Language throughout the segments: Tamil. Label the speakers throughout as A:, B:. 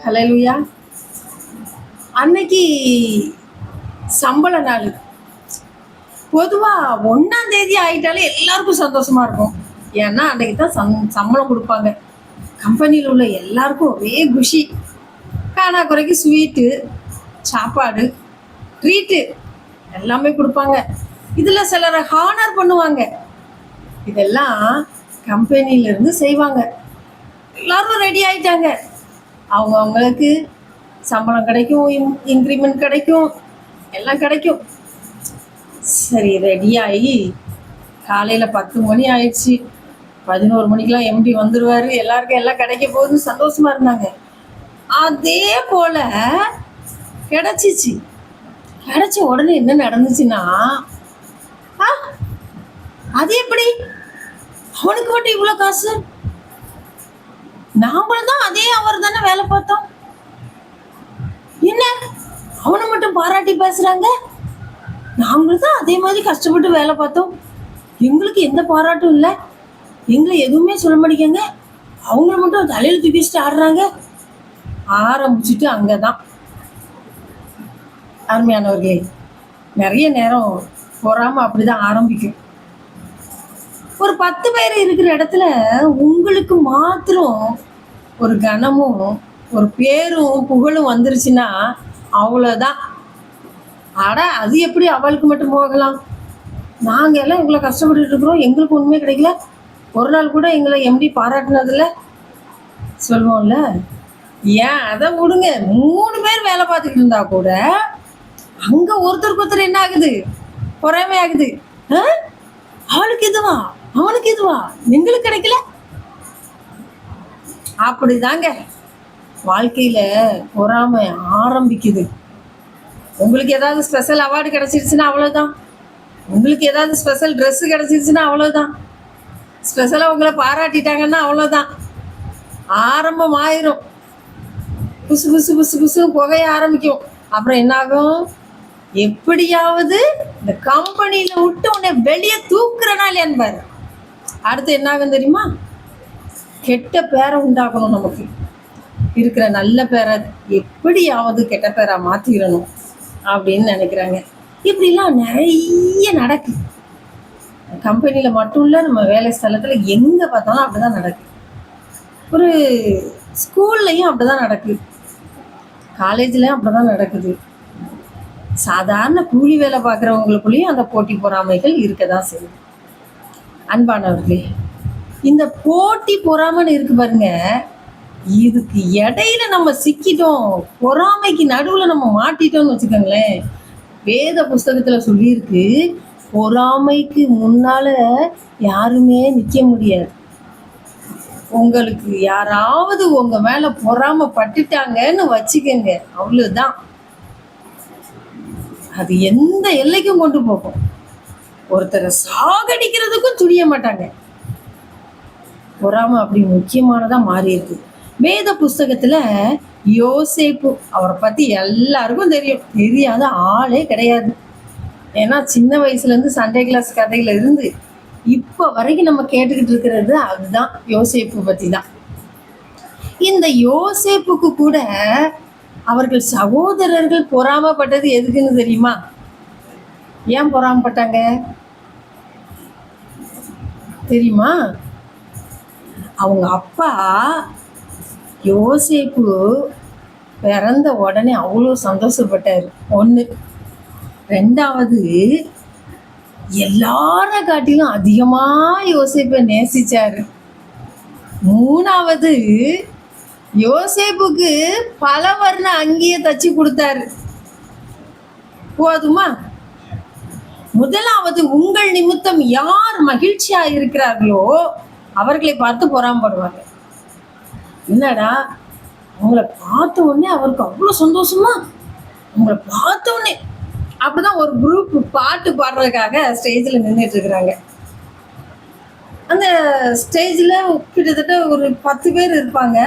A: ஹல்லேலூயா. அன்னைக்கு சம்பள நாள். பொதுவாக 1ஆம் தேதி ஆகிட்டாலே எல்லாருக்கும் சந்தோஷமா இருக்கும். ஏன்னா அன்றைக்கு தான் சம்பளம் கொடுப்பாங்க. கம்பெனியில் உள்ள எல்லாருக்கும் ஒரே குஷி. காணா குறைக்கு ஸ்வீட்டு, சாப்பாடு, ட்ரீட்டு எல்லாமே கொடுப்பாங்க. இதில் சிலரை ஹானர் பண்ணுவாங்க. இதெல்லாம் கம்பெனியிலேருந்து செய்வாங்க. எல்லாரும் ரெடி ஆகிட்டாங்க. அவங்களுக்கு சம்பளம் கிடைக்கும், இன்க்ரிமெண்ட் கிடைக்கும், எல்லாம் கிடைக்கும். சரி, ரெடியாகி காலையில் 10 மணி ஆயிடுச்சு. 11 மணிக்கெலாம் எம்டி வந்துடுவார். எல்லாருக்கும் எல்லாம் கிடைக்க போகுதுன்னு சந்தோஷமாக இருந்தாங்க. அதே போல் கிடச்சிச்சு. கிடைச்ச உடனே என்ன நடந்துச்சுன்னா, அது எப்படி அவனுக்கு மட்டும் இவ்வளோ காசு? நாமளும் தான் அதே அவர் தானே வேலை பார்த்தோம். என்ன அவனை மட்டும் பாராட்டி பேசுறாங்க? நாங்களும் தான் அதே மாதிரி கஷ்டப்பட்டு வேலை பார்த்தோம். எங்களுக்கு எந்த பாராட்டும் இல்லை. எங்களை எதுவுமே சொல்ல மாட்டேங்க. அவங்கள மட்டும் தலையில் தூக்கி வச்சுட்டு ஆடுறாங்க. ஆரம்பிச்சுட்டு அங்கே தான் அருமையானவர்களே, நிறைய நேரம் போறாமல் அப்படிதான் ஆரம்பிக்கும். ஒரு 10 பேர் இருக்கிற இடத்துல உங்களுக்கு மாத்திரம் ஒரு கனமும் ஒரு பேரும் புகழும் வந்துருச்சுன்னா அவ்வளோதான். அது எப்படி அவளுக்கு மட்டும் போகலாம்? நாங்கள் எல்லாம் இவ்வளோ கஷ்டப்பட்டு இருக்கிறோம், எங்களுக்கு ஒன்றுமே கிடைக்கல, ஒரு நாள் கூட எங்களை எம்டி பாராட்டினதில்ல சொல்லுவோம்ல. ஏன் அதை விடுங்க. 3 பேர் வேலை பார்த்துக்கிட்டு இருந்தா கூட அங்கே ஒருத்தருக்கு என்ன ஆகுது? பொறாமை ஆகுது. அவளுக்கு இதுவா, அவனுக்கு இதுவா, எங்களுக்கு கிடைக்கல. அப்படிதாங்க வாழ்க்கையில பொறாமை ஆரம்பிக்குது. உங்களுக்கு ஏதாவது ஸ்பெஷல் அவார்டு கிடைச்சிருச்சுன்னா அவ்வளோதான். உங்களுக்கு ஏதாவது ஸ்பெஷல் ட்ரெஸ்ஸு கிடைச்சிருச்சுன்னா அவ்வளோதான். ஸ்பெஷலாக உங்களை பாராட்டிட்டாங்கன்னா அவ்வளோதான். ஆரம்பம் ஆயிரும். புசு புசு புசு புசு புகைய ஆரம்பிக்கும். அப்புறம் என்னாகும்? எப்படியாவது இந்த கம்பெனியில் விட்டு உன்னை வெளியே தூக்குறனா இல்லையான்னு. அடுத்து என்னாகும் தெரியுமா? கெட்ட பேரை உண்டாக்கணும். நமக்கு இருக்கிற நல்ல பேரை எப்படியாவது கெட்ட பேரை மாற்றிடணும் அப்படின்னு நினைக்கிறாங்க. இப்படிலாம் நிறைய நடக்கு. கம்பெனியில் மட்டும் இல்லை, நம்ம வேலை ஸ்தலத்தில் எங்கே பார்த்தாலும் அப்படி தான் நடக்கு. ஒரு ஸ்கூல்லையும் அப்படி தான் நடக்குது, காலேஜ்லேயும் அப்படி தான் நடக்குது. சாதாரண கூலி வேலை பார்க்குறவங்களுக்குள்ளேயும் அந்த போட்டி பொறாமைகள் இருக்க தான் செய்யுது. அன்பானவர்களே, இந்த போட்டி பொறாமைன்னு இருக்கு பாருங்க, இதுக்கு இடையில நம்ம சிக்கிட்டோம், பொறாமைக்கு நடுவில் நம்ம மாட்டிட்டோம்னு வச்சுக்கோங்களேன். வேத புஸ்தகத்தில் சொல்லியிருக்கு, பொறாமைக்கு முன்னால யாருமே நிற்க முடியாது. உங்களுக்கு யாராவது உங்க மேல பொறாமை பட்டுட்டாங்கன்னு வச்சுக்கோங்க, அவ்வளவுதான். அது எந்த எல்லைக்கும் கொண்டு போகும். ஒருத்தரை சாகடிக்கிறதுக்கும் துணிய மாட்டாங்க. பொறாமை அப்படி முக்கியமானதா மாறி இருக்கு. வேத புஸ்தகத்துல யோசேப்பு, அவரை பத்தி எல்லாருக்கும் தெரியும், தெரியாத ஆளே கிடையாது. ஏன்னா சின்ன வயசுல இருந்து சண்டே கிளாஸ் கதையில இருந்து இப்ப வரைக்கும் நம்ம கேட்டுக்கிட்டு இருக்கிறது அதுதான், யோசேப்பு பத்தி தான். இந்த யோசேப்புக்கு கூட அவர்கள் சகோதரர்கள் பொறாமப்பட்டது எதுக்குன்னு தெரியுமா? ஏன் பொறாமப்பட்டாங்க தெரியுமா? அவங்க அப்பா யோசேப்பு பிறந்த உடனே அவ்வளோ சந்தோஷப்பட்டாரு. 1. 2வது, எல்லார காட்டிலும் அதிகமா யோசேப்பை நேசிச்சாரு. 3வது, யோசேப்புக்கு பல வர்ண அங்கேயே தச்சு கொடுத்தாரு. போதுமா? 1வது, உங்கள் நிமித்தம் யார் மகிழ்ச்சியா இருக்கிறார்களோ அவர்களை பார்த்து பொறாமப்படுவாங்க. என்னடா, உங்களை பார்த்த உடனே அவருக்கு அவ்வளோ சந்தோஷமா, உங்களை பார்த்த உடனே. அப்படிதான் ஒரு குரூப் பாட்டு பாடுறதுக்காக ஸ்டேஜில் நின்றுட்டு இருக்கிறாங்க. அந்த ஸ்டேஜில் கிட்டத்தட்ட ஒரு 10 பேர் இருப்பாங்க.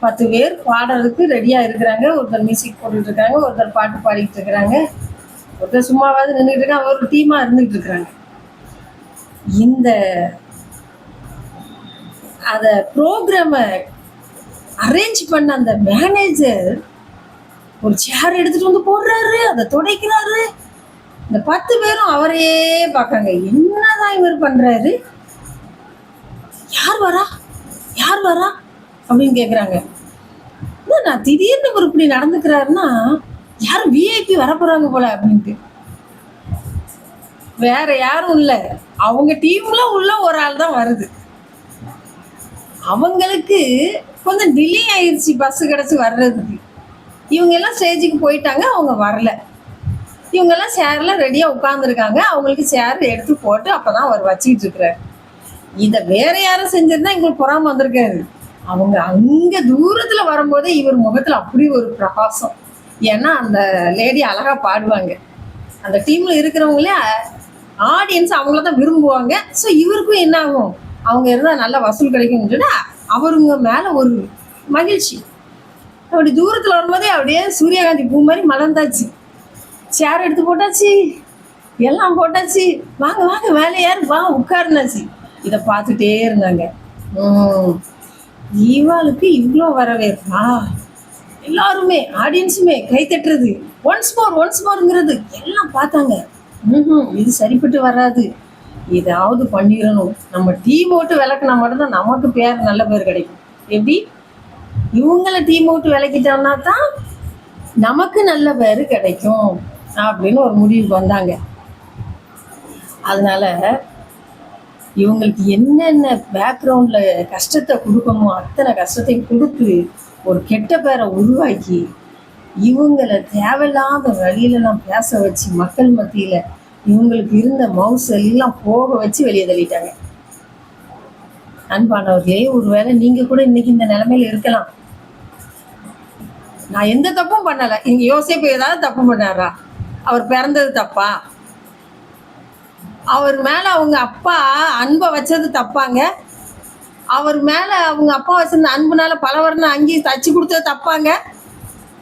A: 10 பேர் பாடுறதுக்கு ரெடியாக இருக்கிறாங்க. ஒருத்தர் மியூசிக் போட்டுட்டு இருக்காங்க, ஒருத்தர் பாட்டு பாடிட்டு இருக்கிறாங்க, ஒருத்தர் சும்மாவாவது நின்றுட்டு இருக்காங்க, ஒரு டீமாக இருந்துகிட்டு இருக்கிறாங்க. இந்த அதை ப்ரோக்ராமை அரேஞ்ச் பண்ண அந்த மேனேஜர் ஒரு சேர் எடுத்துட்டு வந்து போடுறாரு, அதை துடைக்கிறாரு. இந்த 10 பேரும் அவரையே பார்க்காங்க. என்னதான் இவர் பண்றாரு, யார் வரா யார் வரா அப்படின்னு கேட்குறாங்க. நான் திடீர்னு இவர் இப்படி நடந்துக்கிறாருன்னா யாரும் விஐபி வரப்போறாங்க போல அப்படின்ட்டு. வேற யாரும் இல்லை, அவங்க டீம்ல உள்ள ஒரு ஆள் தான் வருது. அவங்களுக்கு கொஞ்சம் டிலே ஆயிடுச்சு பஸ் கிடச்சி வர்றதுக்கு. இவங்க எல்லாம் ஸ்டேஜுக்கு போயிட்டாங்க, அவங்க வரல. இவங்கெல்லாம் சேர்ல ரெடியாக உட்காந்துருக்காங்க. அவங்களுக்கு சேர் எடுத்து போட்டு அப்போதான் அவர் வச்சுக்கிட்டு இருக்கிறார். இதை வேற யாரும் செஞ்சிருந்தா எங்களுக்கு பொறாம வந்திருக்காரு. அவங்க அங்கே தூரத்தில் வரும்போதே இவர் முகத்தில் அப்படி ஒரு பிரகாசம். ஏன்னா அந்த லேடி அழகாக பாடுவாங்க. அந்த டீமில் இருக்கிறவங்களே ஆடியன்ஸ் அவங்கள தான் விரும்புவாங்க. ஸோ இவருக்கும் என்ன ஆகும், அவங்க இருந்தால் நல்லா வசூல் கிடைக்கும்னு சொல்லி அவருங்க மேலே ஒரு மகிழ்ச்சி. அப்படி தூரத்தில் வரும்போதே அப்படியே சூரியகாந்தி பூ மாதிரி மலர்ந்தாச்சு. சேர் எடுத்து போட்டாச்சு, எல்லாம் போட்டாச்சு, வாங்க வாங்க வேலை யாரு வா உட்காருனாச்சு. இதை பார்த்துட்டே இருந்தாங்க. இவாளுக்கு இவ்வளோ வரவேற்பா, எல்லாருமே ஆடியன்ஸுமே கை தட்டுறது, ஒன்ஸ் மோர்ங்கிறது எல்லாம் பார்த்தாங்க. இது சரிப்பட்டு வராது, ஏதாவது பண்ணிடணும். நம்ம டீம் ஓட்டு விளக்குனா மட்டும்தான் நமக்கு பேர் நல்ல பேர் கிடைக்கும். எப்படி இவங்கள டீம் ஓட்டு விளக்கிட்டோம்னா தான் நமக்கு நல்ல பேர் கிடைக்கும் அப்படின்னு ஒரு முடிவுக்கு வந்தாங்க. அதனால இவங்களுக்கு என்னென்ன பேக்ரவுண்டில் கஷ்டத்தை கொடுக்கணுமோ அத்தனை கஷ்டத்தையும் கொடுத்து ஒரு கெட்ட பேரை உருவாக்கி இவங்களை தேவையில்லாத வழியிலலாம் பேச வச்சு மக்கள் மத்தியில் இவங்களுக்கு இருந்த மவுஸ் எல்லாம் போக வச்சு வெளியே தள்ளிட்டாங்க. அன்பானவர்களே, ஒருவேளை நீங்கள் கூட இன்னைக்கு இந்த நிலைமையில இருக்கலாம். நான் எந்த தப்பும் பண்ணலை. இங்கே யோசிப்பு ஏதாவது தப்பு பண்ணாரா? அவர் பிறந்தது தப்பா? அவர் மேலே அவங்க அப்பா அன்பை வச்சது தப்பாங்க? அவர் மேலே அவங்க அப்பா வச்சிருந்த அன்புனால பல வருடம் அங்கேயே தச்சு கொடுத்தது தப்பாங்க?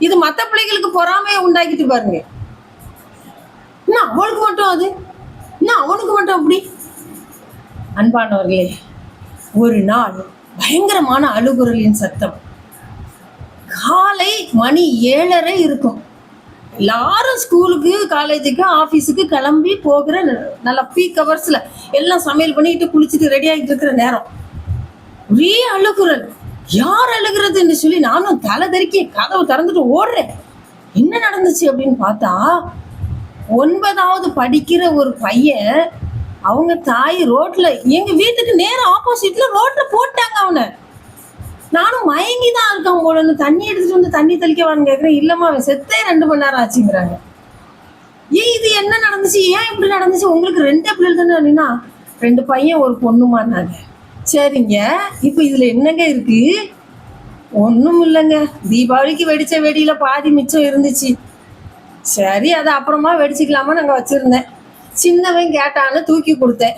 A: இது மற்ற பிள்ளைகளுக்கு பொறாமையை உண்டாக்கிட்டு பாருங்க. இன்னும் அவளுக்கு மட்டும் அது, இன்னும் அவனுக்கு மட்டும் அப்படி. அன்பானவர்களே, ஒரு நாள் பயங்கரமான அழுகுரலின் சத்தம். காலை மணி 7:30 இருக்கும். எல்லாரும் ஸ்கூலுக்கு காலேஜுக்கு ஆஃபீஸுக்கு கிளம்பி போகிற நல்ல பீக் ஹவர்ஸில் எல்லாம் சமையல் பண்ணிட்டு குளிச்சுட்டு ரெடி ஆகிட்டு இருக்கிற நேரம். ஒரே அழுகுறல். யார் அழுகிறதுன்னு சொல்லி நானும் தலை தெறிக்கி கதவை திறந்துட்டு ஓடுறேன். என்ன நடந்துச்சு அப்படின்னு பார்த்தா 9வது படிக்கிற ஒரு பையன், அவங்க தாய் ரோட்ல, எங்க வீட்டுக்கு நேரம் ஆப்போசிட்ல ரோட்ல போட்டாங்க அவனை. நானும் மயங்கி தான் இருக்கான் போலன்னு தண்ணி எடுத்துட்டு வந்து தண்ணி தெளிக்க வான்னு கேட்குறேன். இல்லைம்மா அவன் செத்தே 2 மணி நேரம் ஆச்சுங்கிறாங்க. இது என்ன நடந்துச்சு, ஏன் இப்படி நடந்துச்சு, உங்களுக்கு 2 பிள்ளைகள் தானே அப்படின்னா 2 பையன் ஒரு பொண்ணுமான்னாங்க. சரிங்க, இப்போ இதுல என்னங்க இருக்கு? ஒன்றும் இல்லைங்க, தீபாவளிக்கு வெடிச்ச வெடியில பாதி மிச்சம் இருந்துச்சு. சரி, அதை அப்புறமா வெடிச்சிக்கலாமா நாங்கள் வச்சிருந்தேன். சின்னவன் கேட்டான்னு தூக்கி கொடுத்தேன்.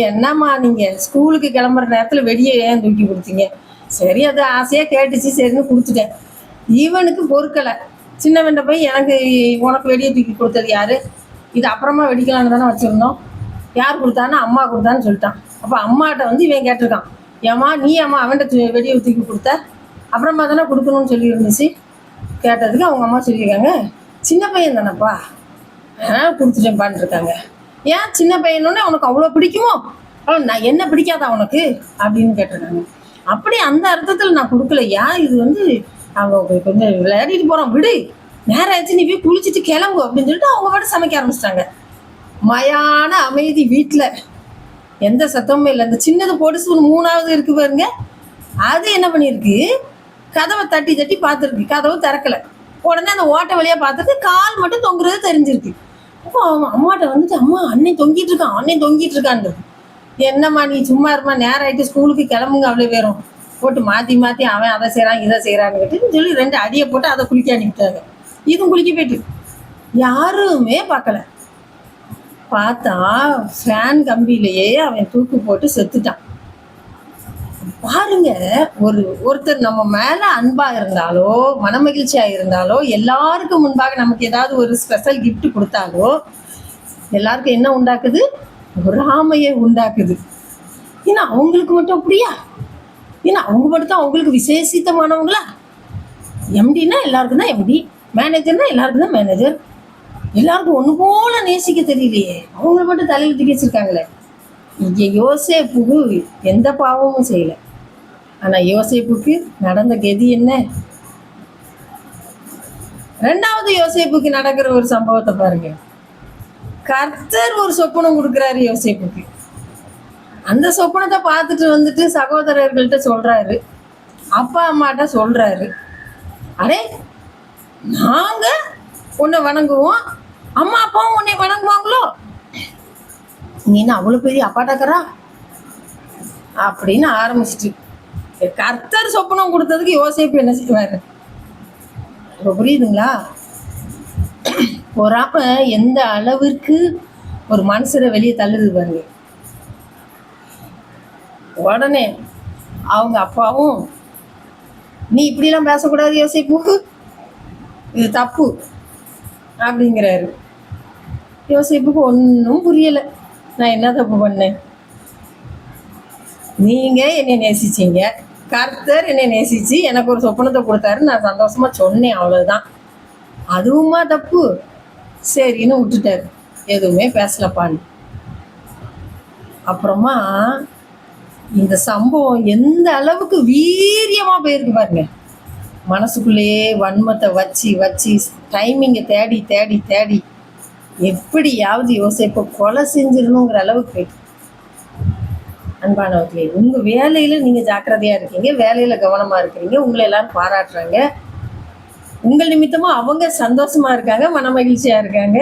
A: என்னம்மா நீங்க ஸ்கூலுக்கு கிளம்புற நேரத்தில் வெடியை ஏன் தூக்கி கொடுத்தீங்க? சரி, அது ஆசையாக கேட்டுச்சு, சரின்னு கொடுத்துட்டேன். இவனுக்கு பொறுக்கலை. சின்னவன்ட்ட போய் எனக்கு உனக்கு வெடியை தூக்கி கொடுத்தது யாரு, இது அப்புறமா வெடிக்கலான்னு தானே வச்சுருந்தோம், யார் கொடுத்தான்னு அம்மா கொடுத்தான்னு சொல்லிட்டான். அப்போ அம்மாட்ட வந்து இவன் கேட்டிருக்கான், ஏம்மா நீ அம்மா அவன்கிட்ட வெடியை தூக்கி கொடுத்த, அப்புறமா தானே கொடுக்கணும்னு சொல்லி இருந்துச்சு. கேட்டதுக்கு அவங்க அம்மா சொல்லியிருக்காங்க, சின்ன பையன் தானேப்பா கொடுத்துட்டேன்ப்பான்னு இருக்காங்க. ஏன் சின்ன பையனோடனே உனக்கு அவ்வளோ பிடிக்குமோ? நான் என்ன பிடிக்காதா உனக்கு அப்படின்னு கேட்டிருக்காங்க. அப்படி அந்த அர்த்தத்தில் நான் கொடுக்கலையா, இது வந்து அவங்க கொஞ்சம் விளையாடிட்டு போகிறோம், விடு, நேரம் ஆயிடுச்சு, நீ போய் குளிச்சுட்டு கிளம்பு அப்படின்னு சொல்லிட்டு அவங்க பாட்டு சமைக்க ஆரம்பிச்சிட்டாங்க. மயான அமைதி வீட்டில், எந்த சத்தமுமே இல்லை. இந்த சின்னது பொடுசு 3வது இருக்கு பாருங்க, அது என்ன பண்ணியிருக்கு, கதவை தட்டி தட்டி பார்த்துருக்கு, கதவு திறக்கலை. உடனே அந்த ஓட்டை வழியாக பார்த்துட்டு கால் மட்டும் தொங்குறது தெரிஞ்சிருக்கு. அப்போ அவங்க அம்மாட்ட வந்துட்டு, அம்மா அண்ணன் தொங்கிட்டு இருக்கான்னு. என்னம்மா நீ சும்மா இருமா, நேரம் ஆகிட்டு ஸ்கூலுக்கு கிளம்புங்க, அவ்வளோ பேரும் போட்டு மாற்றி மாற்றி அவன் அதை செய்கிறான் இதை செய்கிறான்னு கேட்டு சொல்லி 2 அடியை போட்டு அதை குளிக்க அனுப்பிட்டாங்க. இதுவும் குளிக்க போயிட்டு யாருமே பார்க்கல. பார்த்தா ஃபேன் கம்பியிலேயே அவன் தூக்கு போட்டு செத்துட்டான். பாருங்க, ஒருத்தர் நம்ம மேல அன்பா இருந்தாலோ மனமகிழ்ச்சியா இருந்தாலோ எல்லாருக்கும் முன்பாக நமக்கு ஏதாவது ஒரு ஸ்பெஷல் கிஃப்ட் கொடுத்தாலோ எல்லாருக்கும் என்ன உண்டாக்குது, பொறாமையை உண்டாக்குது. ஏன்னா அவங்களுக்கு மட்டும் அப்படியா, ஏன்னா அவங்க மட்டும் தான் அவங்களுக்கு விசேஷித்தமானவங்களா? எம்டினா எல்லாருக்கும் தான் எம்டி, மேனேஜர்னா எல்லாருக்கும் தான் மேனேஜர். எல்லாருக்கும் ஒன்று போல நேசிக்க தெரியலையே, அவங்கள மட்டும் தலையில் தூக்கி வச்சிருக்காங்களே. இங்கே யோசேப்புக்கு எந்த பாவமும் செய்யலை. ஆனால் யோசேப்புக்கு நடந்த கதி என்ன? ரெண்டாவது யோசேப்புக்கு நடக்கிற ஒரு சம்பவத்தை பாருங்க. கர்த்தர் ஒரு சொப்பனம் கொடுக்குறாரு யோசேப்புக்கு. அந்த சொப்பனத்தை பார்த்துட்டு வந்துட்டு சகோதரர்கள்ட்ட சொல்றாரு, அப்பா அம்மாட்ட சொல்றாரு, அடே நாங்க உன்னை வணங்குவோம், அம்மா அப்பாவும் உன்னை வணங்குவாங்களோ, நீ என்ன அவ்வளோ பெரிய அப்பாட்டாக்கறா அப்படின்னு ஆரம்பிச்சிட்டு. கர்த்தர் சொப்பனம் கொடுத்ததுக்கு யோசேப்பு என்ன செய்வாரு? இப்போ புரியுதுங்களா? பொறாம எந்த அளவிற்கு ஒரு மனுஷரை வெளியே தள்ளுது பாருங்க. உடனே அவங்க அப்பாவும், நீ இப்படிலாம் பேசக்கூடாது யோசேப்பு, இது தப்பு அப்படிங்கிறாரு. யோசேப்புக்கு ஒன்றும் புரியலை, நான் என்ன தப்பு பண்ணேன்? நீங்கள் என்னை நேசிச்சிங்க, கர்த்தர் என்னை நேசிச்சு எனக்கு ஒரு சொப்பனத்தை கொடுத்தாரு, நான் சந்தோஷமாக சொன்னேன், அவ்வளோதான். அதுவுமா தப்பு? சரின்னு விட்டுட்டாரு, எதுவுமே பேசலப்பான்னு. அப்புறமா இந்த சம்பவம் எந்த அளவுக்கு வீரியமாக போயிருக்கு பாருங்க. மனசுக்குள்ளேயே வன்மத்தை வச்சு வச்சு டைமிங்கை தேடி தேடி தேடி எப்படியாவது யோசிப்பை கொலை செஞ்சிடணுங்கிற அளவுக்கு போயிட்டு. அன்பானவர்களே, உங்கள் வேலையில் நீங்கள் ஜாக்கிரதையாக இருக்கீங்க, வேலையில் கவனமாக இருக்கிறீங்க, உங்களை எல்லாரும் பாராட்டுறாங்க, உங்கள் நிமித்தமாக அவங்க சந்தோஷமாக இருக்காங்க, மன மகிழ்ச்சியாக இருக்காங்க.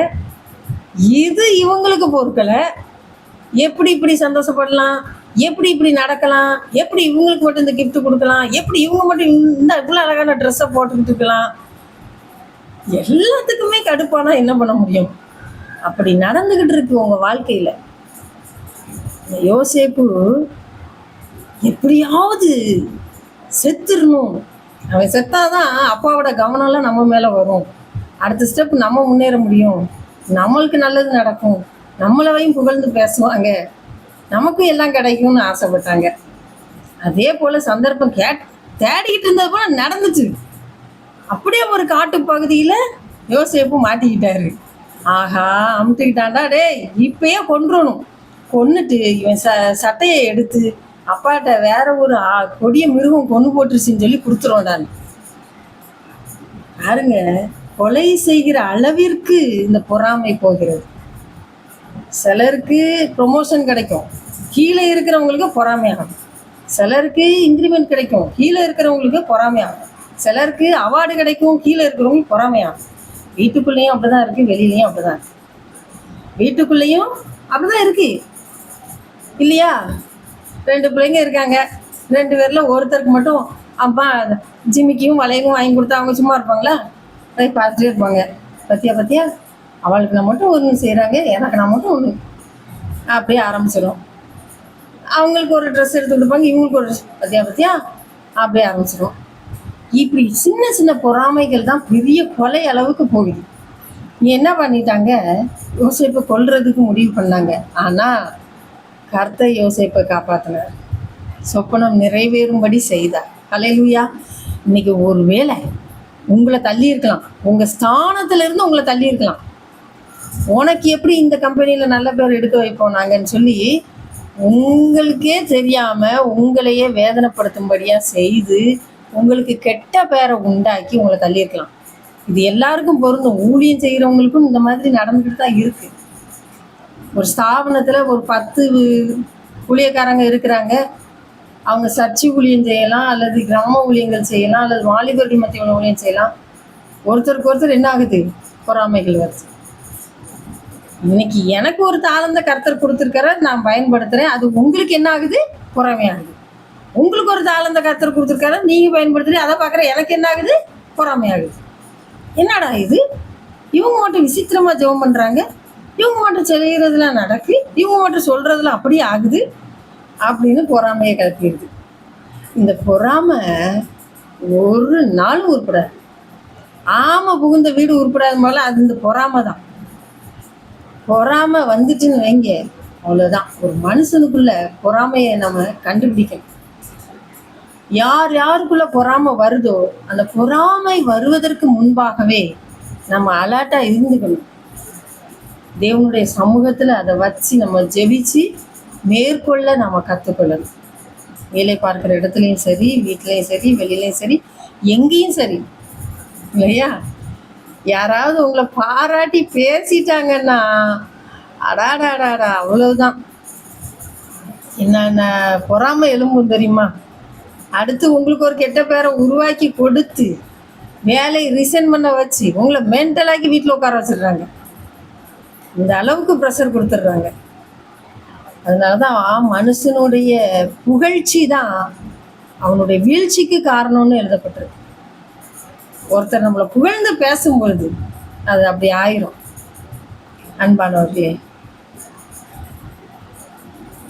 A: இது இவங்களுக்கு பொறுக்கலை. எப்படி இப்படி சந்தோஷப்படலாம், எப்படி இப்படி நடக்கலாம், எப்படி இவங்களுக்கு மட்டும் இந்த கிஃப்ட் கொடுக்கலாம், எப்படி இவங்க மட்டும் இந்த இவ்வளோ அழகான ட்ரெஸ்ஸை போட்டுக்கிட்டு இருக்கலாம். எல்லாத்துக்குமே கடுப்பானா என்ன பண்ண முடியும்? அப்படி நடந்துக்கிட்டு இருக்கு உங்கள் வாழ்க்கையில். யோசேப்பு எப்படியாவது செத்துடணும், அவன் செத்தாதான் அப்பாவோட கவனம்லாம் நம்ம மேலே வரும், அடுத்த ஸ்டெப் நம்ம முன்னேற முடியும், நம்மளுக்கு நல்லது நடக்கும், நம்மளையும் புகழ்ந்து பேசுவாங்க, நமக்கும் எல்லாம் கிடைக்கும்னு ஆசைப்பட்டாங்க. அதே போல் சந்தர்ப்பம் தேடிக்கிட்டு இருந்தது போல நடந்துச்சு. அப்படியே ஒரு காட்டு பகுதியில் யோசேப்பு மாட்டிக்கிட்டாரு. ஆஹா, அமுத்துக்கிட்டாண்டா, டே இப்பயே கொன்றணும், கொன்னுட்டு இவன் சட்டையை எடுத்து அப்பாட்ட வேற ஒரு கொடிய மிருகம் கொண்டு போட்டுருச்சுன்னு சொல்லி கொடுத்துருவோண்டான்னு. பாருங்க, கொலை செய்கிற அளவிற்கு இந்த பொறாமை போகிறது. சிலருக்கு ப்ரொமோஷன் கிடைக்கும், கீழே இருக்கிறவங்களுக்கு பொறாமையாகும். சிலருக்கு இன்க்ரிமெண்ட் கிடைக்கும், கீழே இருக்கிறவங்களுக்கு பொறாமையாகும். சிலருக்கு அவார்டு கிடைக்கும், கீழே இருக்கிறவங்களுக்கு பொறாமையாகும். வீட்டுக்குள்ளேயும் அப்படிதான் இருக்குது, வெளியிலையும் அப்படிதான் இருக்குது. வீட்டுக்குள்ளேயும் அப்படிதான் இருக்கு இல்லையா? 2 பிள்ளைங்க இருக்காங்க, 2 பேரில் ஒருத்தருக்கு மட்டும் அம்மா ஜிமிக்கியும் வளையலும் வாங்கி கொடுத்தா அவங்க சும்மா இருப்பாங்களா? அதை பார்த்துட்டே இருப்பாங்க. பத்தியா பத்தியா அவளுக்கு நான் மட்டும் ஒன்று செய்கிறாங்க, எனக்கு நான் மட்டும் ஒன்று, அப்படியே ஆரம்பிச்சிடும். அவங்களுக்கு ஒரு ட்ரெஸ் எடுத்து கொடுப்பாங்க, இவங்களுக்கு ஒரு ட்ரெஸ், பத்தியா பத்தியா அப்படியே ஆரம்பிச்சிடும். இப்படி சின்ன சின்ன பொறாமைகள் தான் பெரிய கொலை அளவுக்கு போகுது. நீ என்ன பண்ணிட்டாங்க? யோசேப்பை கொல்றதுக்கு முடிவு பண்ணாங்க. ஆனால் கர்த்தர் யோசேப்பை காப்பாற்றினார், சொப்பனம் நிறைவேறும்படி செய்தார். ஹல்லேலூயா. இன்னைக்கு ஒரு வேளை உங்களை தள்ளி இருக்கலாம், உங்கள் ஸ்தானத்திலிருந்து உங்களை தள்ளி இருக்கலாம். உனக்கு எப்படி இந்த கம்பெனியில் நல்ல பேர் எடுக்க வைப்போம் நாங்கன்னு சொல்லி உங்களுக்கே தெரியாமல் உங்களையே வேதனைப்படுத்தும்படியாக செய்து உங்களுக்கு கெட்ட பேரை உண்டாக்கி உங்களை தள்ளியிருக்கலாம். இது எல்லாருக்கும் பொருந்தும். ஊழியம் செய்கிறவங்களுக்கும் இந்த மாதிரி நடந்துக்கிட்டு தான் இருக்குது. ஒரு ஸ்தாபனத்தில் ஒரு 10 ஊழியக்காரங்க இருக்கிறாங்க. அவங்க சர்ச்சை ஊழியம் செய்யலாம், அல்லது கிராம ஊழியங்கள் செய்யலாம், அல்லது வாலிபர்கள் மத்திய ஊழியம் செய்யலாம். ஒருத்தருக்கு ஒருத்தர் என்ன ஆகுது? பொறாமைகள் வருது. இன்னைக்கு எனக்கு ஒரு தாளந்த கர்த்தர் கொடுத்துருக்கார, நான் பயன்படுத்துகிறேன், அது உங்களுக்கு என்ன ஆகுது? பொறாமையாகுது. உங்களுக்கு ஒரு தாளந்த கர்த்தர் கொடுத்துருக்காரு, நீங்கள் பயன்படுத்துகிறேன், அதை பார்க்குற எனக்கு என்ன ஆகுது? பொறாமையாகுது. என்னடா இது, இவங்க மட்டும் விசித்திரமாக ஜெபம் பண்ணுறாங்க, இவங்க மட்டும் செய்கிறதுலாம் நடக்கு, இவங்க மட்டும் சொல்கிறதுலாம் அப்படியே ஆகுது அப்படின்னு பொறாமையை கலப்பிடுது. இந்த பொறாமை ஒரு நாள் உருப்படாது. ஆமை புகுந்த வீடு உருப்படாத போல அது இந்த பொறாமை தான். பொறாமை வந்துட்டுன்னு வைங்க, அவ்வளோதான். ஒரு மனுஷனுக்குள்ள பொறாமையை நம்ம கண்டுபிடிக்கணும். யார் யாருக்குள்ள பொறாமை வருதோ அந்த பொறாமை வருவதற்கு முன்பாகவே நம்ம அலர்ட்டா இருந்துக்கணும். தேவனுடைய சமூகத்துல அதை வச்சு நம்ம ஜெபிச்சு மேற்கொள்ள நம்ம கற்றுக்கொள்ளணும். வேலை பார்க்குற இடத்துலையும் சரி, வீட்லேயும் சரி, வெளியிலையும் சரி, எங்கேயும் சரி, இல்லையா? யாராவது உங்களை பாராட்டி பேசிட்டாங்கன்னா அடாடாடாடா அவ்வளவுதான். என்னென்ன பொறாமை எலும்பும் தெரியுமா? அடுத்து உங்களுக்கு ஒரு கெட்ட பேரை உருவாக்கி கொடுத்து வேலையை ரிசைன் பண்ண வச்சு உங்களை மென்டலாக்கி வீட்டில் உட்கார வச்சிடுறாங்க. இந்த அளவுக்கு ப்ரெஷர் கொடுத்துட்றாங்க. அதனால தான் மனுஷனுடைய புகழ்ச்சி தான் அவனுடைய வீழ்ச்சிக்கு காரணம்னு எழுதப்பட்டிருக்கு. ஒருத்தர் நம்மளை புகழ்ந்து பேசும்பொழுது அது அப்படி ஆயிரும். அன்பானவர்களே,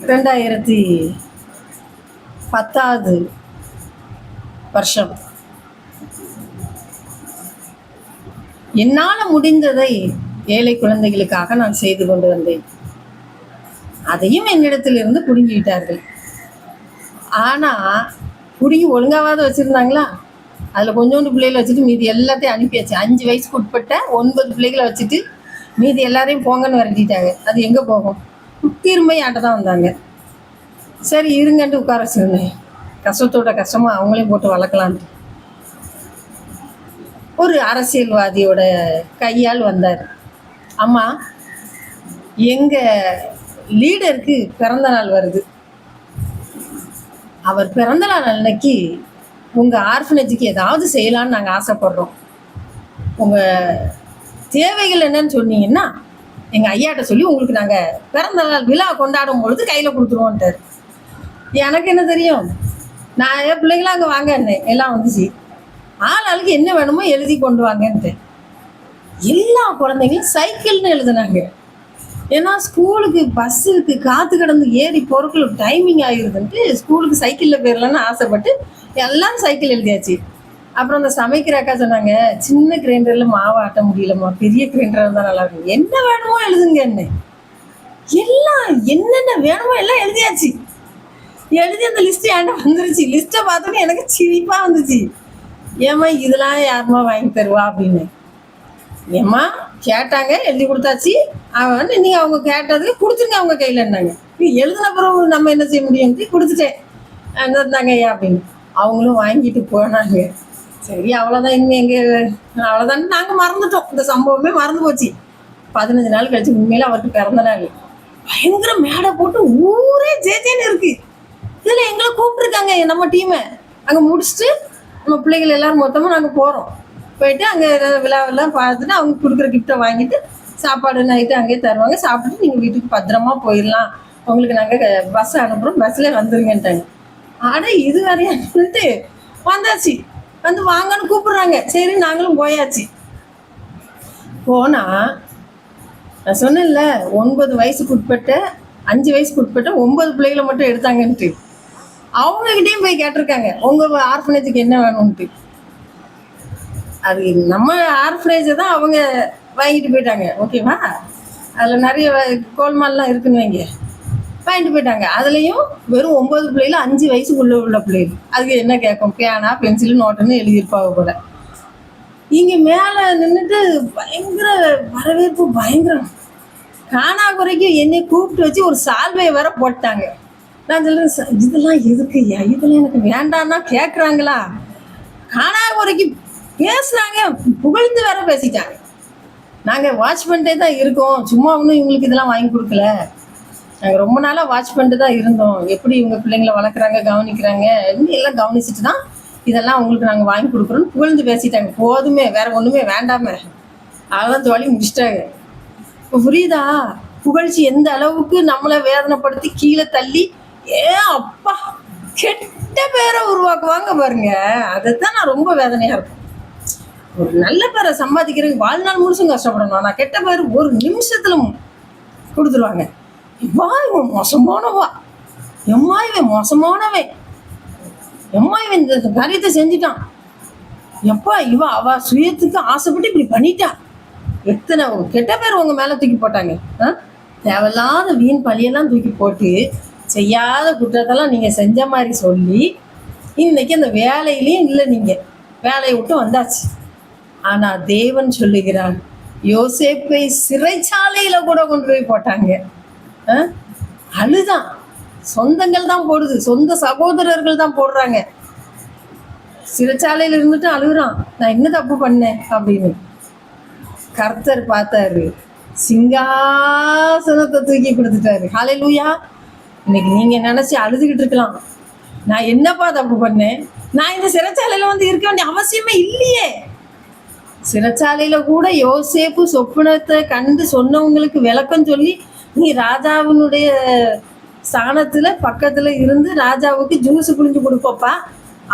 A: 2010 வருஷம் என்னால் முடிந்ததை ஏழை குழந்தைகளுக்காக நான் செய்து கொண்டு வந்தேன். அதையும் என்னிடத்திலிருந்து பிடுங்கிவிட்டார்கள். ஆனால் பிடுங்கி ஒழுங்காவது வச்சுருந்தாங்களா? அதில் கொஞ்சோண்டு பிள்ளைகளை வச்சுட்டு மீதி எல்லாத்தையும் அனுப்பியாச்சு. 5 வயசுக்கு உட்பட்ட 9 பிள்ளைகளை வச்சுட்டு மீதி எல்லாரையும் போங்கன்னு விரட்டிட்டாங்க. அது எங்கே போகும்? திரும்ப ஆட்ட தான் வந்தாங்க. சரி இருங்கன்ட்டு உட்கார வச்சுருந்தேன். கஷ்டத்தோட கஷ்டமாக அவங்களையும் போட்டு வளர்க்கலான்ட்டு ஒரு அரசியல்வாதியோட கையால் வந்தார். அம்மா, எங்கள் லீடருக்கு பிறந்த நாள் வருது. அவர் பிறந்த நாள் அன்னைக்கு உங்கள் ஆர்ஃபனேஜுக்கு ஏதாவது செய்யலான்னு நாங்கள் ஆசைப்படுறோம். உங்கள் தேவைகள் என்னன்னு சொன்னீங்கன்னா எங்கள் ஐயாட்ட சொல்லி உங்களுக்கு நாங்கள் பிறந்த நாள் விழா கொண்டாடும் பொழுது கையில் கொடுத்துருவோன்ட்டார். எனக்கு என்ன தெரியும்? நான் என் பிள்ளைங்களாம் அங்கே வாங்க எல்லாம் வந்துச்சு. ஆளுக்கு என்ன வேணுமோ எழுதி கொண்டு வாங்கன்ட்டு எல்லா குழந்தைங்களும் சைக்கிள்னு எழுதுனாங்க. ஏன்னா ஸ்கூலுக்கு பஸ்ஸுக்கு காத்து கிடந்து ஏறி போறதுக்குள்ள டைமிங் ஆகிருதுன்ட்டு ஸ்கூலுக்கு சைக்கிளில் போயிடலான்னு ஆசைப்பட்டு எல்லாம் சைக்கிள் எழுதியாச்சு. அப்புறம் அந்த சமைக்கிற அக்கா சொன்னாங்க, சின்ன கிரைண்டரில் மாவு ஆட்ட முடியலம்மா, பெரிய கிரைண்டராக இருந்தால் நல்லா இருக்கும், என்ன வேணுமோ எழுதுங்க. எல்லாம் என்னென்ன வேணுமோ எல்லாம் எழுதியாச்சு. எழுதி அந்த லிஸ்ட்டு ஏன்டா வந்துருச்சு. லிஸ்ட்டை பார்த்தோன்னே எனக்கு சிரிப்பாக வந்துச்சு. ஏம்மா இதெல்லாம் யாருமா வாங்கி தருவா அப்படின்னு. ஏம்மா கேட்டாங்க, எழுதி கொடுத்தாச்சு. அவன் நீங்கள் அவங்க கேட்டதுக்கு கொடுத்துருங்க அவங்க கையில் இருந்தாங்க. எழுதின பிறகு நம்ம என்ன செய்ய முடியும்ட்டு கொடுத்துட்டேன். இருந்தாங்க ஐயா அப்படின்னு. அவங்களும் வாங்கிட்டு போனாங்க. சரி அவ்வளோதான், இனிமேல் எங்கள் அவ்வளோதான் நாங்கள் மறந்துட்டோம். இந்த சம்பவமே மறந்து போச்சு. 15 நாள் கழிச்சு உண்மையில அவருக்கு பிறந்த நாள். பயங்கர மேடை போட்டு ஊரே ஜேஜேன்னு இருக்கு. இதில் எங்களை கூப்பிட்டுருக்காங்க நம்ம டீமை. அங்கே முடிச்சுட்டு நம்ம பிள்ளைகள் எல்லோரும் மொத்தமாக நாங்கள் போகிறோம். போயிட்டு அங்கே விழாவெல்லாம் பார்த்துட்டு அவங்க கொடுக்குற கிஃப்ட்டை வாங்கிட்டு சாப்பாடு நைட்டு அங்கேயே தருவாங்க. சாப்பிட்டுட்டு நீங்கள் வீட்டுக்கு பத்திரமா போயிடலாம், உங்களுக்கு நாங்கள் பஸ் அனுப்புகிறோம், பஸ்ஸில் வந்துருங்கன்ட்டாங்க. ஆனால் இது வரையும் சொல்லிட்டு வந்தாச்சு. வந்து வாங்கன்னு கூப்பிட்றாங்க. சரி நாங்களும் போயாச்சு. போனால் நான் சொன்னேன்ல 9 வயசுக்கு உட்பட்ட 5 வயசுக்கு உட்பட்ட 9 பிள்ளைகளை மட்டும் எடுத்தாங்கன்ட்டு. அவங்ககிட்டையும் போய் கேட்டிருக்காங்க, உங்கள் ஆர்ஃபனேஜுக்கு என்ன வேணும்ன்ட்டு. அது நம்ம ஆர்ஃபனேஜை தான் அவங்க வாங்கிட்டு போயிட்டாங்க. ஓகேவா? அதில் நிறைய கோல்மால்லாம் இருக்குன்னு வைங்க, வாங்கிட்டு போயிட்டாங்க. அதுலேயும் வெறும் 9 பிள்ளைகள் 5 வயசுக்குள்ளே உள்ள பிள்ளைகள். அதுக்கு என்ன கேட்கும்? பேனா பென்சிலு நோட்டுன்னு எழுதியிருப்பாங்க போல. இங்கே மேலே நின்றுட்டு பயங்கர வரவேற்பு, பயங்கரம். காணா குறைக்கு என்னை கூப்பிட்டு வச்சு ஒரு சால்வையை வேற போட்டாங்க. நான் சொல்கிறேன், இதெல்லாம் எதுக்குய்யா? இதெல்லாம் எனக்கு வேண்டான்னா கேட்குறாங்களா? காணா குறைக்கு பேசுகிறாங்க, புகழ்ந்து வேற பேசிட்டாங்க. நாங்கள் வாட்ச் பண்ணிட்டே தான் இருக்கோம், சும்மா ஒன்றும் இவங்களுக்கு இதெல்லாம் வாங்கி கொடுக்கல. நாங்கள் ரொம்ப நாளாக வாட்ச் பண்ணிட்டு தான் இருந்தோம், எப்படி இவங்க பிள்ளைங்களை வளர்க்குறாங்க, கவனிக்கிறாங்க, எல்லாம் கவனிச்சுட்டு தான் இதெல்லாம் உங்களுக்கு நாங்கள் வாங்கி கொடுக்குறோன்னு புகழ்ந்து பேசிட்டாங்க. போதுமே, வேற ஒன்றுமே வேண்டாமே, அதெல்லாம் தோழி முடிச்சிட்டாங்க. இப்போ புரியுதா? புகழ்ச்சி எந்த அளவுக்கு நம்மளை வேதனைப்படுத்தி கீழே தள்ளி அப்பா கெட்ட பேரை உருவாக்குவாங்க பாருங்க. அதைத்தான் நான் ரொம்ப வேதனையாக இருக்கும். ஒரு நல்ல பேரை சம்பாதிக்கிறதுக்கு வாழ்நாள் முழுசும் கஷ்டப்படணும். ஆனால் கெட்ட பேர் ஒரு நிமிஷத்துல கொடுத்துருவாங்க. இவா இவன் மோசமானவா, எம்மா இவன் மோசமானவன், எம்மா இவன் இந்த காரியத்தை செஞ்சுட்டான், எப்பா அவ சுயத்துக்கு ஆசைப்பட்டு இப்படி பண்ணிட்டா. எத்தனை கெட்ட பேர் உங்க மேல தூக்கி போட்டாங்க. தேவையில்லாத வீண் பழியெல்லாம் தூக்கி போட்டு செய்யாத குற்றத்தெல்லாம் நீங்க செஞ்ச மாதிரி சொல்லி இன்னைக்கு அந்த வேலையிலையும் இல்லை, நீங்க வேலையை விட்டு வந்தாச்சு. ஆனா தேவன் சொல்லுகிறார், யோசேப்பை சிறைச்சாலையில கூட கொண்டு போய் போட்டாங்க. அழுதான், சொந்தங்கள் தான் போடுது, சொந்த சகோதரர்கள் தான் போடுறாங்க. சிறைச்சாலையில இருந்துட்டு அழுகுறான், நான் என்ன தப்பு பண்ணேன் அப்படின்னு. கர்த்தர் பார்த்தாரு, சிங்காசனத்தை தூக்கி கொடுத்துட்டாரு. ஹல்லேலூயா. இன்னைக்கு நீங்க நினைச்சு அழுதுகிட்டு இருக்கலாம், நான் என்னப்பா தப்பு பண்ணேன், நான் இந்த சிறைச்சாலையில வந்து இருக்க வேண்டிய அவசியமே இல்லையே. சிறைச்சாலையில கூட யோசேப்பு சொப்பனத்தை கண்டு சொன்னவங்களுக்கு விளக்கம் சொல்லி, நீ ராஜாவினுடைய ஸ்தானத்துல பக்கத்துல இருந்து ராஜாவுக்கு ஜூஸ் புழிஞ்சு கொடுப்பப்பா,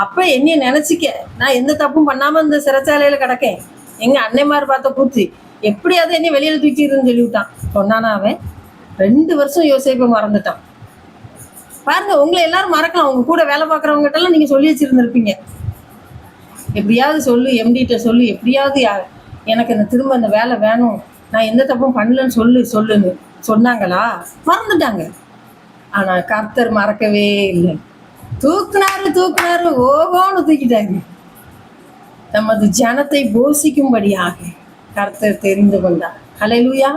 A: அப்ப என்னைய நினைச்சிக்க, நான் எந்த தப்பும் பண்ணாம இந்த சிறைச்சாலையில கிடக்கேன், எங்க அன்னைமார் பார்த்த கூத்து, எப்படியாவது என்னை வெளியில தூக்கிடுன்னு சொல்லிவிட்டான். சொன்னானா அவன் 2 வருஷம் யோசேப்பை மறந்துட்டான். பாருங்க, உங்களை எல்லாரும் மறக்கலாம், உங்க கூட வேலை பார்க்குறவங்ககிட்ட எல்லாம் நீங்க சொல்லி வச்சிருந்திருப்பீங்க, எப்படியாவது சொல்லு, எம்டிட்ட சொல்லு, எப்படியாவது எனக்கு இந்த திரும்ப இந்த வேலை வேணும், நான் எந்த தப்பும் பண்ணலன்னு சொல்லுன்னு சொன்னாங்களா? மறந்துட்டாங்க. ஆனா கர்த்தர் மறக்கவே இல்லை. தூக்குனாரு, ஓகோன்னு தூக்கிட்டாங்க. நமது ஜனத்தை போஷிக்கும்படியாக கர்த்தர் தெரிந்து கொண்டார். ஹல்லேலூயா.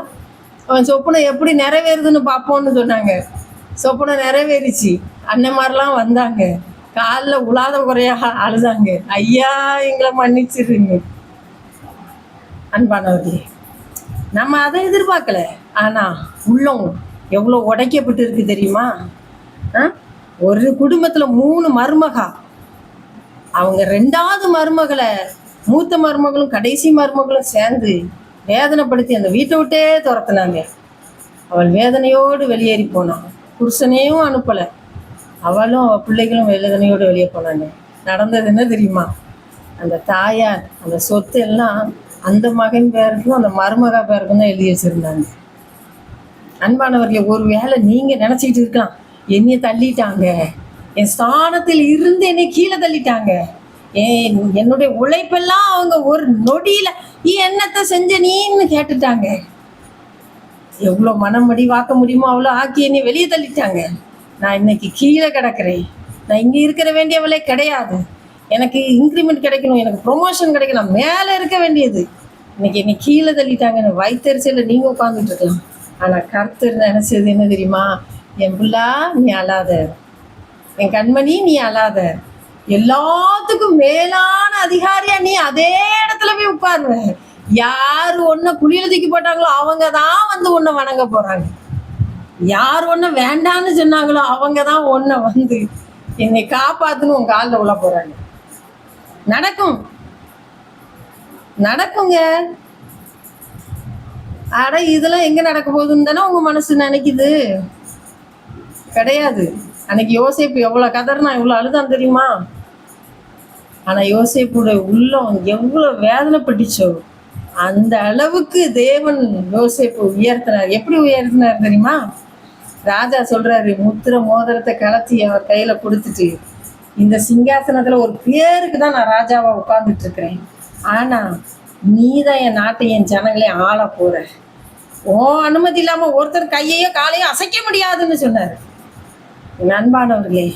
A: அவன் சொப்பனை எப்படி நிறைவேறுதுன்னு பார்ப்போம்னு சொன்னாங்க. சொப்பனை நிறைவேறிச்சு. அண்ணன்மாரெல்லாம் வந்தாங்க, காலில் உலாத குறையாக அழுதாங்க, ஐயா எங்களை மன்னிச்சிருங்க. அன்பானவர்களே, நம்ம அதை எதிர்பார்க்கல, ஆனா உள்ளம் எவ்வளோ உடைக்கப்பட்டு இருக்கு தெரியுமா? ஒரு குடும்பத்துல 3 மருமகா, அவங்க 2வது மருமகளை மூத்த மருமகளும் கடைசி மருமகளும் சேர்ந்து வேதனைப்படுத்தி அந்த வீட்டை விட்டே துரத்துனாங்க. அவள் வேதனையோடு வெளியேறி போனான். புருஷனையும் அனுப்பல, அவளும் அவள் பிள்ளைகளும் வேதனையோடு வெளியே போனாங்க. நடந்தது என்ன தெரியுமா? அந்த தாயார் அந்த சொத்து எல்லாம் அந்த மகன் பேருக்கும் அந்த மருமகா பேருக்கும் தான் எழுதி வச்சிருந்தாங்க. அன்பானவர்களே, ஒரு வேளை நீங்க நினைச்சிக்கிட்டு இருக்கலாம், என்னைய தள்ளிட்டாங்க, என் ஸ்தானத்தில் இருந்து என்னை கீழே தள்ளிட்டாங்க, என்னுடைய உழைப்பெல்லாம் அவங்க ஒரு நொடியில என்னத்தை செஞ்ச நீன்னு கேட்டுட்டாங்க, எவ்வளோ மனம் மடி வாக்க முடியுமோ அவ்வளோ ஆக்கி என்னை வெளியே தள்ளிட்டாங்க, நான் இன்னைக்கு கீழே கிடக்கிறேன், நான் இங்கே இருக்கிற வேண்டியவளே கிடையாது, எனக்கு இன்க்ரிமெண்ட் கிடைக்கணும், எனக்கு ப்ரொமோஷன் கிடைக்கணும், மேலே இருக்க வேண்டியது, இன்னைக்கு என்னை கீழே தள்ளிட்டாங்க, வயிற்றுச்சல நீங்கள் உட்காந்துட்டு இருக்கலாம். ஆனால் கர்த்தர் நினைச்சது என்ன தெரியுமா? என் பிள்ளா நீ அழாத, என் கண்மணி நீ அழாத, எல்லாத்துக்கும் மேலான அதிகாரியா நீ அதே இடத்துல போய் உட்காருவ. யாரு ஒன்ன குளியில தூக்கி போட்டாங்களோ அவங்க தான் வந்து உன்னை வணங்க போறாங்க, யார் ஒன்ன வேண்டான்னு சொன்னாங்களோ அவங்க தான் உன்னை வந்து என்னை காப்பாத்துன்னு உன் காலில் உள்ள போறாங்க. நடக்குங்க. அட இதெல்லாம் எங்க நடக்க போகுதுன்னு தானே உங்க மனசு நினைக்குது? கிடையாது. அன்னைக்கு யோசேப்பு எவ்வளவு கதர்னா எவ்வளவு அழுதான் தெரியுமா? ஆனா யோசேப்புடைய உள்ளம் எவ்வளவு வேதனைப்பட்டுச்சோ அந்த அளவுக்கு தேவன் யோசேப்பு உயர்த்தினார். எப்படி உயர்த்தினார் தெரியுமா? ராஜா சொல்றாரு, முத்திர மோதிரத்தை கலத்தி அவர் கையில கொடுத்துட்டு, இந்த சிங்காசனத்துல ஒரு பேருக்கு தான் நான் ராஜாவா உட்கார்ந்துட்டு இருக்கிறேன், ஆனா நீதான் என் நாட்டை என் ஜனங்களையும் ஆள போற, ஓ அனுமதி இல்லாம ஒருத்தர் கையையோ காலையோ அசைக்க முடியாதுன்னு சொன்னார். அன்பானவர்களே,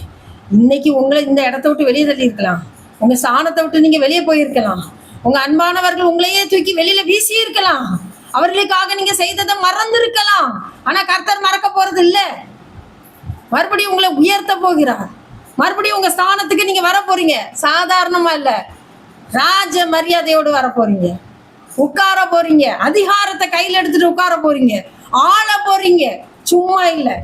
A: இன்னைக்கு உங்களை இந்த இடத்த விட்டு வெளியே தள்ளி இருக்கலாம், உங்க ஸ்தானத்தை விட்டு நீங்க வெளியே போயிருக்கலாம், உங்க அன்பானவர்கள் உங்களையே தூக்கி வெளியில வீசி இருக்கலாம், அவர்களுக்காக நீங்க செய்ததை மறந்து இருக்கலாம். ஆனா கர்த்தர் மறக்க போறது இல்ல. மறுபடியும் உங்களை உயர்த்த போகிறார். மறுபடியும் உங்க ஸ்தானத்துக்கு நீங்க வர போறீங்க. சாதாரணமா இல்ல, ராஜ மரியாதையோடு வர போறீங்க, உட்கார போறீங்க, அதிகாரத்தை கையில எடுத்துட்டு உட்கார போறீங்க, ஆள போறீங்க. சும்மா இல்லை,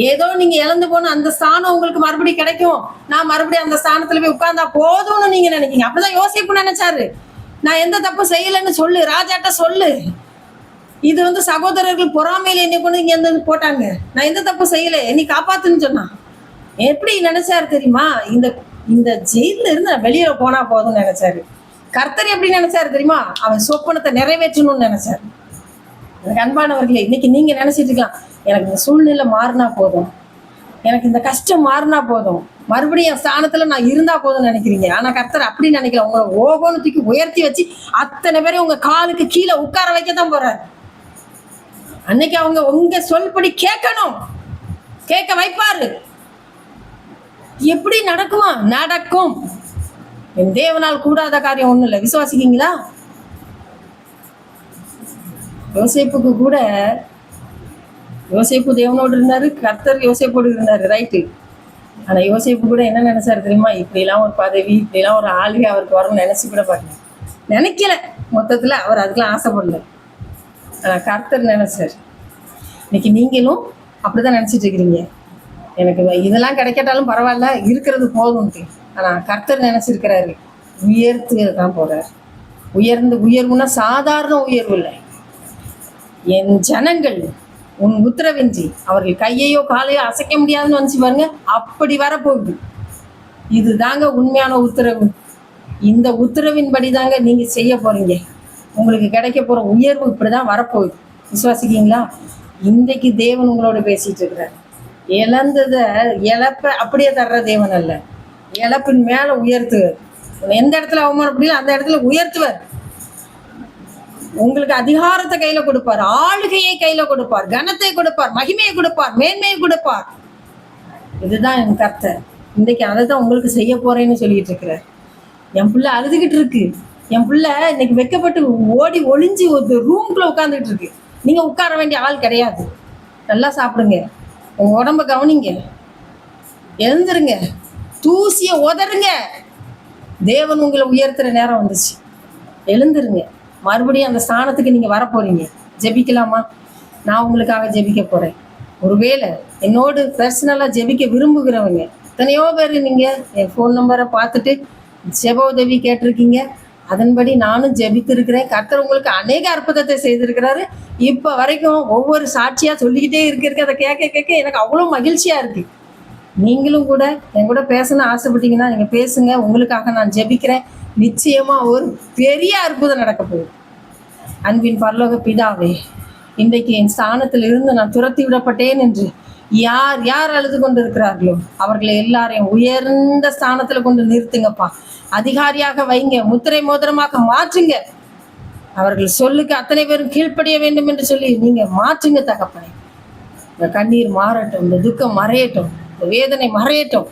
A: ஏதோ நீங்க இழந்து போன அந்த ஸ்தானம் உங்களுக்கு மறுபடியும் கிடைக்கும், நான் மறுபடியும் அந்த ஸ்தானத்துல போய் உட்கார்ந்தா போதும்னு நீங்க நினைக்கீங்க. அப்படிதான் யோசிப்பு நினைச்சாரு. நான் எந்த தப்பு செய்யலைன்னு சொல்லு, ராஜாட்ட சொல்லு, இது சகோதரர்கள் பொறாமையில என்னை கொண்டு இங்க இருந்து போட்டாங்க, நான் எந்த தப்பு செய்யல, என்னை காப்பாத்துன்னு சொன்னான். எப்படி நினைச்சாரு தெரியுமா? இந்த ஜெயில இருந்து நான் வெளியில போனா போதும்னு நினைச்சாரு. கர்த்தர் எப்படி நினைச்சாரு தெரியுமா? அவன் சொப்பனத்தை நிறைவேற்றணும்னு நினைச்சாரு. எனக்கு அன்பானவர்களே, இன்னைக்கு நீங்க நினைச்சிட்டு இருக்கலாம், எனக்கு இந்த சூழ்நிலை மாறினா போதும், எனக்கு இந்த கஷ்டம் மாறினா போதும், மறுபடியும் என் ஸ்தானத்துல நான் இருந்தா போதும்னு நினைக்கிறீங்க. ஆனா கர்த்தர் அப்படி நினைக்கல. உங்களை ஓகோன்னு தூக்கி உயர்த்தி வச்சு அத்தனை பேரையும் உங்க காலுக்கு கீழே உட்கார வைக்கத்தான் போறாரு. அன்னைக்கு அவங்க உங்க சொல்படி கேட்கணும், கேட்க வைப்பாரு. எப்படி நடக்குமா? நடக்கும். என் தேவனால் கூடாத காரியம் ஒண்ணும் இல்லை. விசுவாசிக்கீங்களா? யோசேப்புக்கு கூட, யோசேப்பு தேவனோடு இருந்தாரு, கர்த்தர் யோசேப்போடு இருந்தாரு, ரைட்டு. ஆனா யோசேப்பு கூட என்ன நினைச்சாரு தெரியுமா? இப்படிலாம் ஒரு பதவி, இப்படிலாம் ஒரு ஆளுகை அவருக்கு வரும்னு நினைச்சு கூட பாருங்க, நினைக்கல. மொத்தத்துல அவர் அதுக்கெல்லாம் ஆசைப்படல. ஆனா கர்த்தர் நினைச்சார். இன்னைக்கு நீங்களும் அப்படிதான் நினைச்சிட்டு இருக்கிறீங்க. எனக்கு இதெல்லாம் கிடைக்கட்டாலும் பரவாயில்ல, இருக்கிறது போதும்ட்டு. ஆனா கர்த்தர் நினைச்சிருக்கிறாரு, உயர்த்துதான் போறாரு. உயர்வுனா சாதாரண உயர்வு இல்லை. என் ஜனங்கள் உன் உத்தரவின்றி அவர்கள் கையையோ காலையோ அசைக்க முடியாதுன்னு வந்துச்சு பாருங்க, அப்படி வரப்போகுது. இதுதாங்க உண்மையான உத்தரவு. இந்த உத்தரவின்படி தாங்க நீங்க செய்ய போறீங்க. உங்களுக்கு கிடைக்க போற உயர்வு இப்படிதான் வரப்போகுது. விசுவாசிக்கீங்களா? இன்றைக்கு தேவன் உங்களோட பேசிட்டு இருக்கிறார். இழந்ததை இழப்ப அப்படியே தர்ற தேவன் அல்ல, இழப்பின் மேல உயர்த்துவார். எந்த இடத்துல அவமானப்படியோ அந்த இடத்துல உயர்த்துவார். உங்களுக்கு அதிகாரத்தை கையில கொடுப்பார், ஆளுகையை கையில கொடுப்பார், கனத்தை கொடுப்பார், மகிமையை கொடுப்பார், மேன்மையை கொடுப்பார். இதுதான் என் கர்த்தர். இன்றைக்கு அதை தான் உங்களுக்கு செய்ய போறேன்னு சொல்லிட்டு இருக்கிறார். என் பிள்ளை அழுதுகிட்டு இருக்கு. என் பிள்ளை இன்னைக்கு வெக்கப்பட்டு ஓடி ஒளிஞ்சு ஒரு ரூம்குள்ள உட்காந்துட்டு இருக்கு. நீங்க உட்கார வேண்டிய ஆள் கிடையாது. நல்லா சாப்பிடுங்க, உங்க உடம்ப கவனிங்க, எழுந்துருங்க, தூசிய உதறுங்க. தேவன் உங்களை உயர்த்துற நேரம் வந்துச்சு. எழுந்துருங்க. மறுபடியும் அந்த ஸ்தானத்துக்கு நீங்க வரப்போறீங்க. ஜெபிக்கலாமா? நான் உங்களுக்காக ஜெபிக்க போறேன். ஒருவேளை என்னோடு பர்சனலா ஜெபிக்க விரும்புகிறவங்க எத்தனையோ பேர் நீங்க என் ஃபோன் நம்பரை பார்த்துட்டு ஜெப உதவி கேட்டிருக்கீங்க. அதன்படி நானும் ஜெபித்து இருக்கிறேன். கர்த்தர் உங்களுக்கு அநேக அற்புதத்தை செய்திருக்கிறாரு. இப்ப வரைக்கும் ஒவ்வொரு சாட்சியா சொல்லிக்கிட்டே இருக்க அதை கேட்க கேட்க எனக்கு அவ்வளவு மகிழ்ச்சியா இருக்கு. நீங்களும் கூட என் கூட பேசணும்னு ஆசைப்பட்டீங்கன்னா நீங்க பேசுங்க. உங்களுக்காக நான் ஜெபிக்கிறேன். நிச்சயமா ஒரு பெரிய அற்புதம் நடக்க போகுது. அன்பின் பரலோக பிதாவே, இன்றைக்கு என் ஸ்தானத்தில் இருந்து நான் துரத்தி விடப்பட்டேன் என்று யார் யார் அழுது கொண்டு இருக்கிறார்களோ அவர்களை எல்லாரையும் உயர்ந்த ஸ்தானத்துல கொண்டு நிறுத்துங்கப்பா. அதிகாரியாக வைங்க, முத்திரை மோதிரமாக மாற்றுங்க. அவர்கள் சொல்லுக்கு அத்தனை பேரும் கீழ்ப்படிய வேண்டும் என்று சொல்லி நீங்க மாற்றுங்க தகப்பனே. இந்த கண்ணீர் மாறட்டும், இந்த துக்கம் மறையட்டும், இந்த வேதனை மறையட்டும்.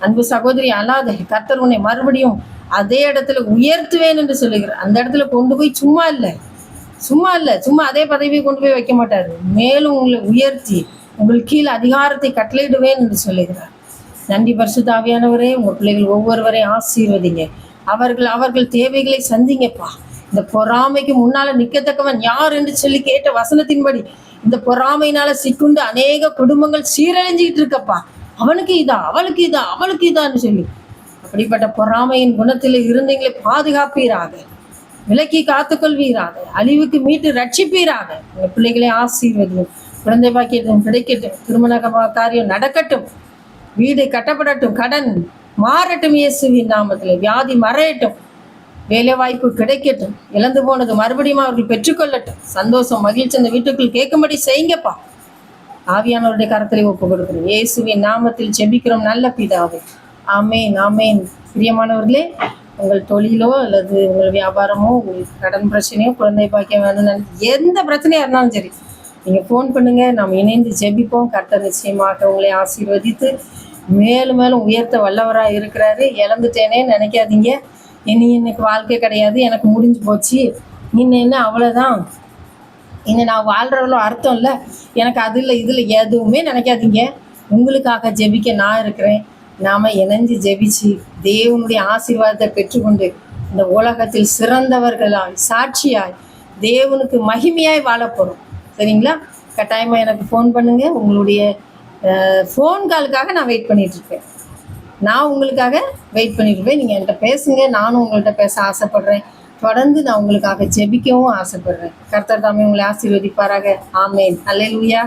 A: அன்பு சகோதரி அல்லாத கர்த்தர் உன்னை மறுபடியும் அதே இடத்துல உயர்த்துவேன் என்று சொல்லுகிறார். அந்த இடத்துல கொண்டு போய் சும்மா இல்லை அதே பதவியை கொண்டு போய் வைக்க மாட்டாரு. மேலும் உங்களை உயர்த்தி உங்களுக்கு கீழே அதிகாரத்தை கட்டளையிடுவேன் என்று சொல்லுகிறார். நன்றி பரிசுத்த ஆவியானவரே. உங்க பிள்ளைகள் ஒவ்வொருவரையும் ஆசீர்வதிங்க. அவர்கள் தேவைகளை சந்திங்கப்பா. இந்த பொறாமைக்கு முன்னால நிக்கத்தக்கவன் யார் என்று சொல்லி கேட்ட வசனத்தின்படி இந்த பொறாமையினால சிக்குண்டு அநேக குடும்பங்கள் சீரழிஞ்சிக்கிட்டு இருக்கப்பா. அவனுக்கு இதா, அவளுக்கு இதான்னு சொல்லி அப்படிப்பட்ட பொறாமையின் குணத்தில் இருந்தீங்களே பாதுகாப்பீராக, விலக்கி காத்துக்கொள்வீராக, அழிவுக்கு மீட்டு ரட்சிப்பீராக. உங்க பிள்ளைகளை ஆசீர்வதியும். குழந்தை பாக்கியம் கிடைக்கட்டும், திருமண காரியம் நடக்கட்டும், வீடு கட்டப்படட்டும், கடன் மாறட்டும் இயேசுவின் நாமத்துல, வியாதி மறையட்டும், வேலை வாய்ப்பு கிடைக்கட்டும், இழந்து போனது மறுபடியும் அவர்கள் பெற்றுக்கொள்ளட்டும், சந்தோஷம் மகிழ்ச்சி அந்த வீட்டுக்குள் கேட்கும்படி செய்யுங்கப்பா. ஆவியானவருடைய கரத்திலே ஒப்பு கொடுக்கிறோம். இயேசுவின் நாமத்தில் ஜெபிக்கிறோம் நல்ல பிதாவே. ஆமேன் ஆமேன். பிரியமானவர்களே, உங்கள் தொழிலோ அல்லது உங்கள் வியாபாரமோ, உங்களுக்கு கடன் பிரச்சனையோ, குழந்தை பாக்கியம் வேணும்னு எந்த பிரச்சனையா இருந்தாலும் சரி, நீங்க ஃபோன் பண்ணுங்க. நாம் இணைந்து ஜெபிப்போம். கர்த்தர் நிச்சயமாக உங்களை ஆசீர்வதித்து மேலும் மேலும் உயர்த்த வல்லவராக இருக்கிறாரு. இழந்துட்டேனே நினைக்காதீங்க. இன்னைக்கு வாழ்க்கை கிடையாது, எனக்கு முடிஞ்சு போச்சு, இன்னும் என்ன அவ்வளோதான், இன்னும் நான் வாழ்றவளோ அர்த்தம் இல்லை, எனக்கு அது இல்லை இதில் எதுவுமே நினைக்காதீங்க. உங்களுக்காக ஜெபிக்க நான் இருக்கிறேன். நாம இணைஞ்சு ஜெபிச்சு தேவனுடைய ஆசீர்வாதத்தை பெற்றுக்கொண்டு இந்த உலகத்தில் சிறந்தவர்களாய் சாட்சியாய் தேவனுக்கு மகிமையாய் வாழப்போறோம். சரிங்களா? கட்டாயமாக எனக்கு ஃபோன் பண்ணுங்க. உங்களுடைய ஃபோன் காலுக்காக நான் வெயிட் பண்ணிட்டு இருக்கேன். நான் உங்களுக்காக வெயிட் பண்ணிட்டு இருப்பேன். நீங்கள் என்கிட்ட பேசுங்க. நானும் உங்கள்கிட்ட பேச ஆசைப்படுறேன். தொடர்ந்து நான் உங்களுக்காக ஜெபிக்கவும் ஆசைப்படுறேன். கர்த்தர் தாமே உங்களை ஆசீர்வதிப்பாராக. ஆமேன். அல்லேலூயா.